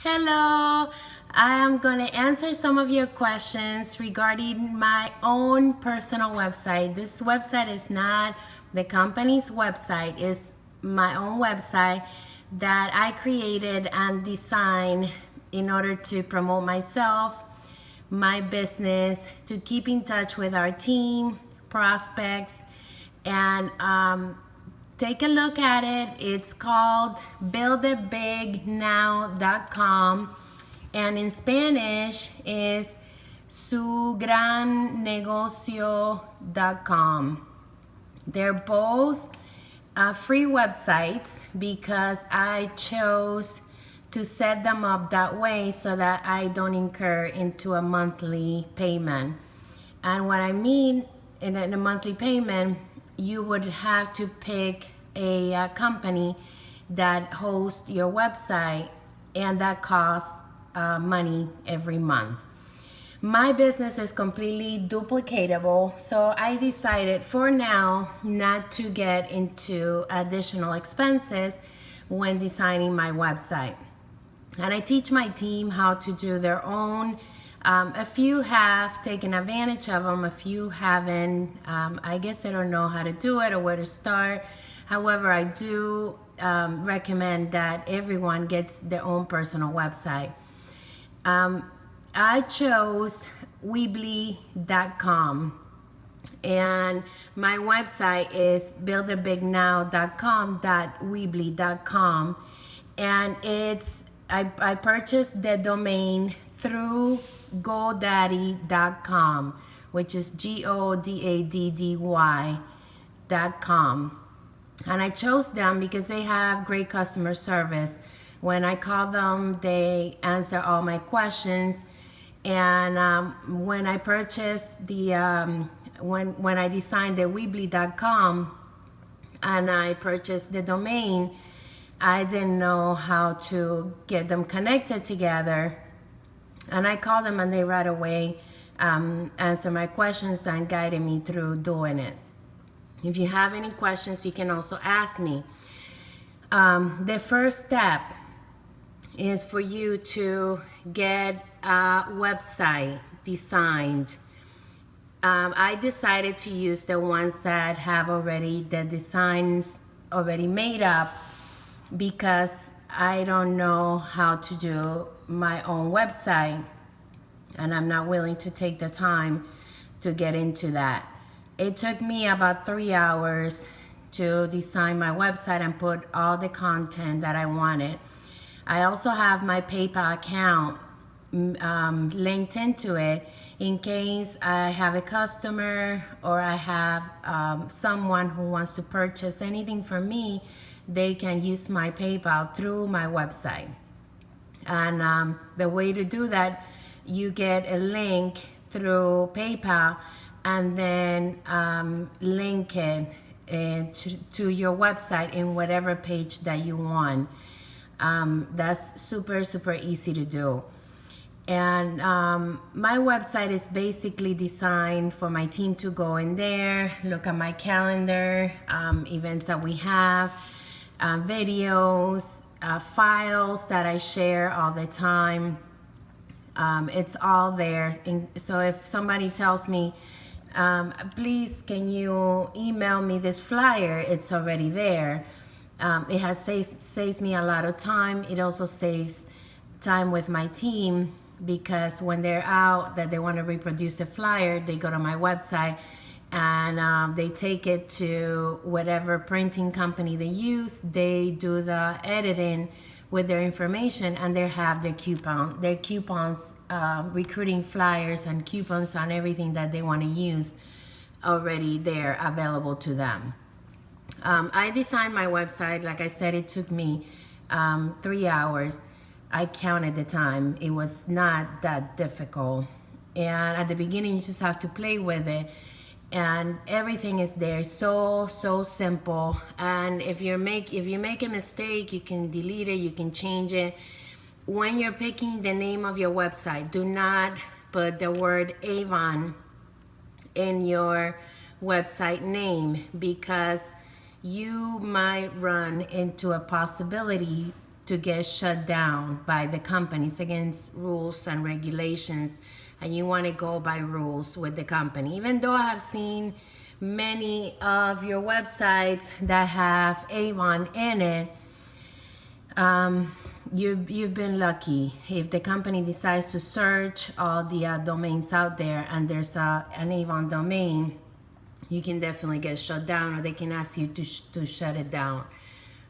Hello, I am going to answer some of your questions regarding my own personal website. This website is not the company's website, it's my own website that I created and designed in order to promote myself, my business, to keep in touch with our team, prospects, and take a look at it. It's called buildabignow.com, and in Spanish is sugrannegocio.com. They're both free websites because I chose to set them up that way so that I don't incur into a monthly payment. And what I mean in a monthly payment, you would have to pick a company that hosts your website, and that costs money every month. My business is completely duplicatable, so I decided for now not to get into additional expenses when designing my website. And I teach my team how to do their own. A few have taken advantage of them, a few haven't. I guess they don't know how to do it or where to start. However, I do recommend that everyone gets their own personal website. I chose Weebly.com, and my website is buildabignow.com.weebly.com, and I purchased the domain through GoDaddy.com, which is GODADDY.com. And I chose them because they have great customer service. When I call them, they answer all my questions. And when I purchased when I designed the Weebly.com and I purchased the domain, I didn't know how to get them connected together. And I called them, and they right away answered my questions and guided me through doing it. If you have any questions, you can also ask me. The first step is for you to get a website designed. I decided to use the ones that have already the designs already made up because I don't know how to do my own website, and I'm not willing to take the time to get into that. It took me about 3 hours to design my website and put all the content that I wanted. I also have my PayPal account linked into it in case I have a customer or I have someone who wants to purchase anything from me. They can use my PayPal through my website. And the way to do that, you get a link through PayPal and then link it to your website in whatever page that you want. That's super, super easy to do. And my website is basically designed for my team to go in there, look at my calendar, events that we have, videos, files that I share all the time. It's all there. So if somebody tells me, please can you email me this flyer, it's already there. It has saves me a lot of time. It also saves time with my team because when they're out that they want to reproduce a flyer, they go to my website and they take it to whatever printing company they use. They do the editing with their information, and they have their coupons, recruiting flyers and coupons on everything that they want to use already there available to them. I designed my website. Like I said, it took me 3 hours. I counted the time. It was not that difficult. And at the beginning, you just have to play with it. And everything is there, so simple. And if you make a mistake, you can delete it, you can change it. When you're picking the name of your website, do not put the word Avon in your website name because you might run into a possibility to get shut down by the companies against rules and regulations, and you want to go by rules with the company. Even though I have seen many of your websites that have Avon in it, you've been lucky. If the company decides to search all the domains out there and there's an Avon domain, you can definitely get shut down, or they can ask you to shut it down.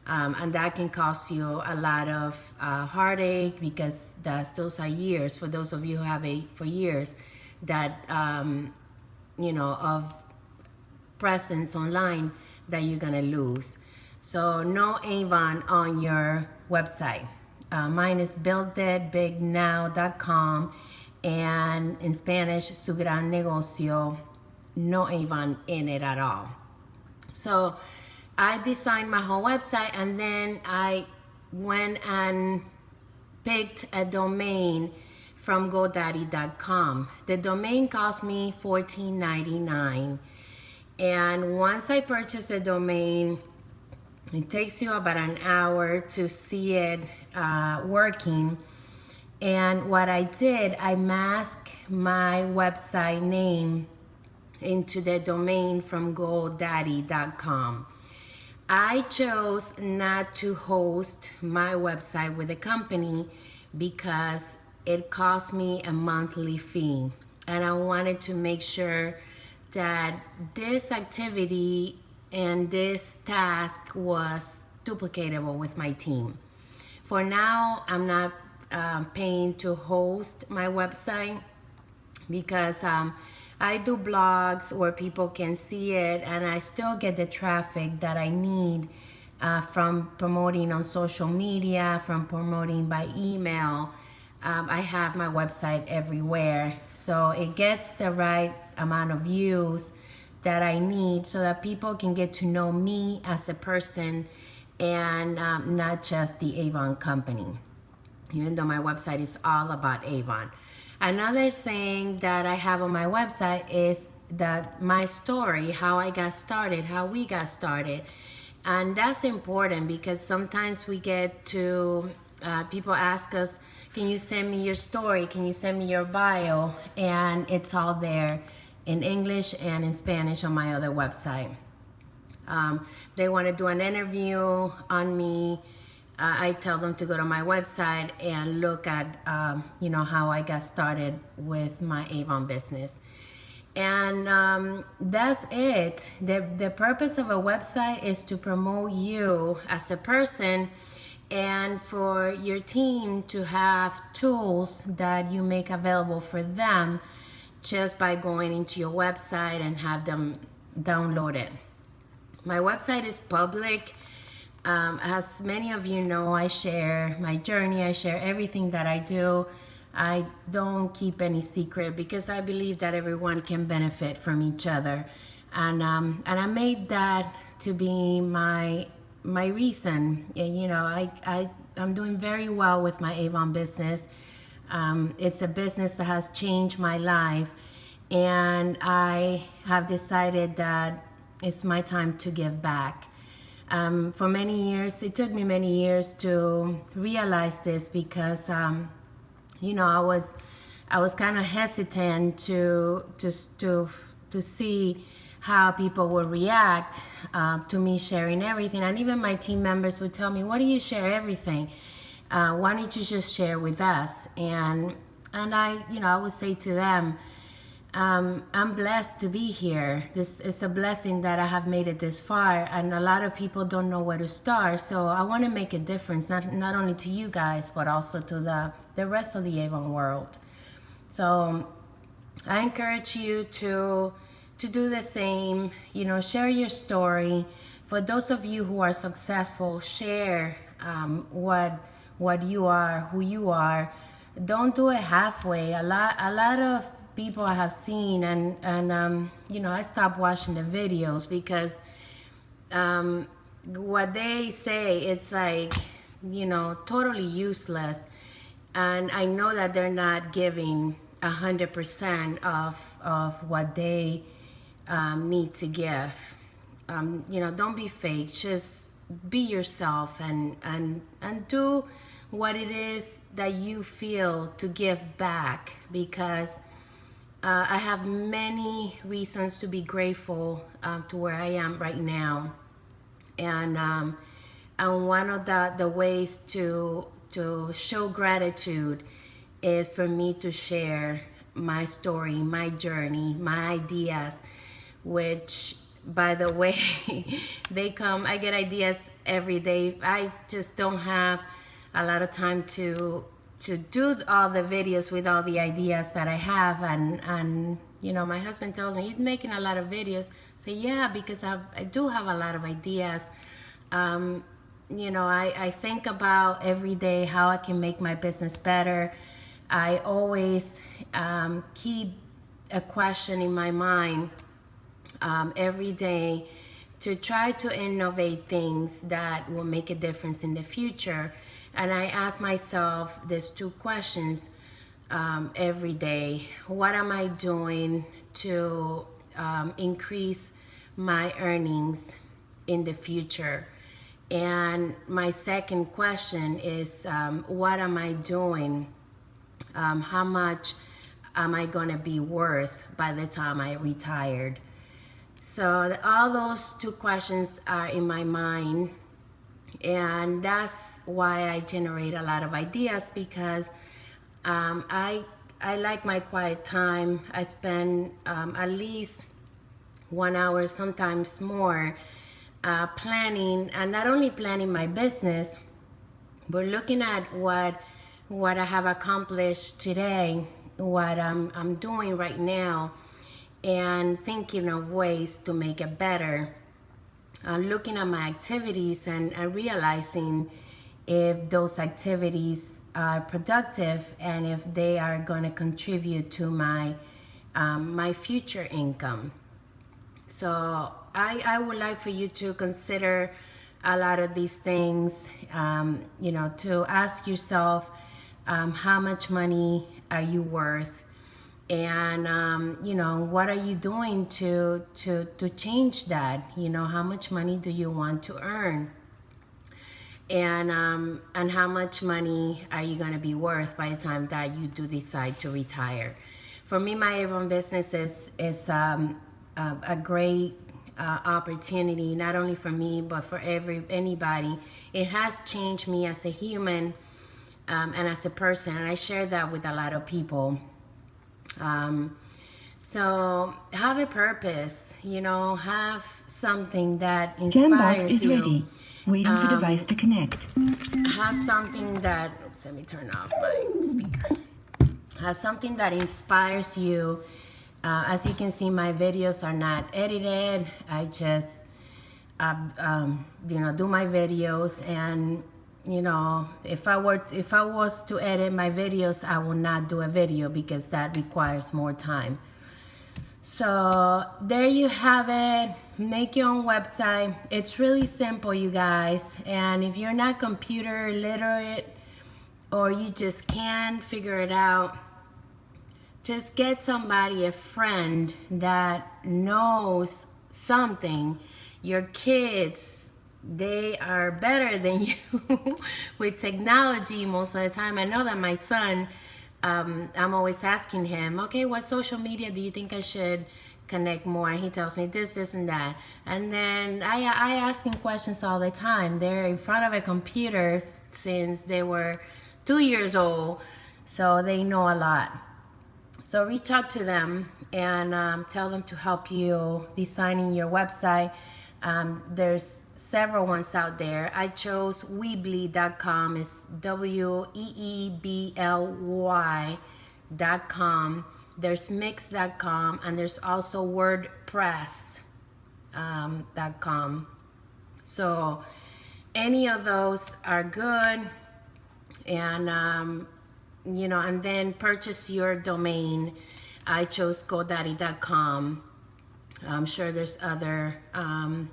And that can cost you a lot of heartache, because those are years, for those of you who have it for years, that of presence online that you're gonna lose. So no Avon on your website. Mine is builditbignow.com, and in Spanish, su gran negocio, no Avon in it at all. So I designed my whole website, and then I went and picked a domain from GoDaddy.com. The domain cost me $14.99. And once I purchased the domain, it takes you about an hour to see it working. And what I did, I masked my website name into the domain from GoDaddy.com. I chose not to host my website with a company because it cost me a monthly fee. And I wanted to make sure that this activity and this task was duplicatable with my team. For now, I'm not paying to host my website, because I do blogs where people can see it, and I still get the traffic that I need from promoting on social media, from promoting by email. I have my website everywhere, so it gets the right amount of views that I need, so that people can get to know me as a person, and not just the Avon company, even though my website is all about Avon. Another thing that I have on my website is that my story, how I got started, how we got started. And that's important, because sometimes we get to, people ask us, can you send me your story? Can you send me your bio? And it's all there in English and in Spanish on my other website. They want to do an interview on me. I tell them to go to my website and look at, how I got started with my Avon business. And that's it. The purpose of a website is to promote you as a person, and for your team to have tools that you make available for them just by going into your website and have them download it. My website is public. As many of you know, I share my journey. I share everything that I do. I don't keep any secret, because I believe that everyone can benefit from each other. And I made that to be my reason. I'm doing very well with my Avon business. It's a business that has changed my life, and I have decided that it's my time to give back. For many years, it took me many years to realize this, because I was kind of hesitant to see how people would react to me sharing everything. And even my team members would tell me, "Why do you share everything? Why don't you just share with us?" And I would say to them, I'm blessed to be here. This is a blessing that I have made it this far, and a lot of people don't know where to start. So I want to make a difference, not only to you guys, but also to the rest of the Avon world. So I encourage you to do the same. Share your story. For those of you who are successful, share what you are, who you are. Don't do it halfway. A lot of people I have seen, and I stopped watching the videos, because what they say is like, totally useless. And I know that they're not giving 100% of what they need to give. Don't be fake. Just be yourself and do what it is that you feel to give back, because I have many reasons to be grateful to where I am right now. And one of the ways to show gratitude is for me to share my story, my journey, my ideas, which, by the way, I get ideas every day. I just don't have a lot of time to do all the videos with all the ideas that I have. And you know, my husband tells me, you're making a lot of videos. I say, yeah, because I do have a lot of ideas. You know, I think about every day how I can make my business better. I always keep a question in my mind every day to try to innovate things that will make a difference in the future. And I ask myself these two questions every day. What am I doing to increase my earnings in the future? And my second question is, what am I doing? How much am I gonna be worth by the time I retired? So all those two questions are in my mind, and that's why I generate a lot of ideas, because I like my quiet time. I spend at least 1 hour, sometimes more, planning, and not only planning my business, but looking at what I have accomplished today, what I'm doing right now, and thinking of ways to make it better. Looking at my activities and realizing if those activities are productive and if they are going to contribute to my my future income. So I would like for you to consider a lot of these things, you know, to ask yourself, how much money are you worth? And, you know, what are you doing to change that? You know, how much money do you want to earn? And how much money are you going to be worth by the time that you do decide to retire? For me, my Avon business is a great opportunity, not only for me, but for anybody. It has changed me as a human and as a person, and I share that with a lot of people. So have a purpose, you know, have something that inspires you. Ready. Waiting for device to connect. Have something that, oops, let me turn off my speaker. Have something that inspires you. As you can see, my videos are not edited. I just, you know, do my videos, and you know, if I was to edit my videos, I would not do a video because that requires more time. So there you have it. Make your own website. It's really simple, you guys. And if you're not computer literate or you just can't figure it out, just get somebody, a friend that knows something. Your kids, they are better than you with technology most of the time. I know that my son, I'm always asking him, okay, what social media do you think I should connect more? And he tells me this, and that. And then I ask him questions all the time. They're in front of a computer since they were 2 years old, so they know a lot. So reach out to them and tell them to help you designing your website. There's several ones out there. I chose Weebly.com. It's WEEBLY.com. There's Mix.com, and there's also WordPress.com. So any of those are good, and you know, and then purchase your domain. I chose GoDaddy.com. I'm sure there's other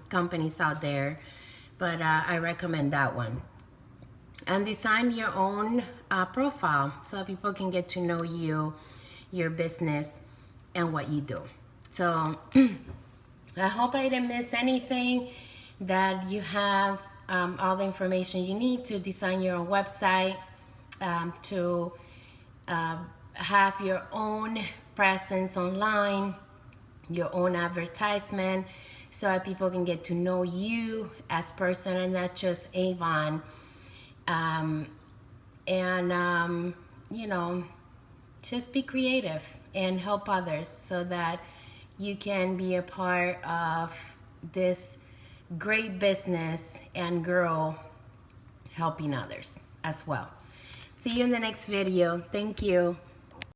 companies out there, but I recommend that one. And design your own profile so people can get to know you, your business, and what you do. So I hope I didn't miss anything, that you have all the information you need to design your own website, to have your own presence online, your own advertisement, so that people can get to know you as person and not just Avon. You know, just be creative and help others so that you can be a part of this great business and grow helping others as well. See you in the next video. Thank you.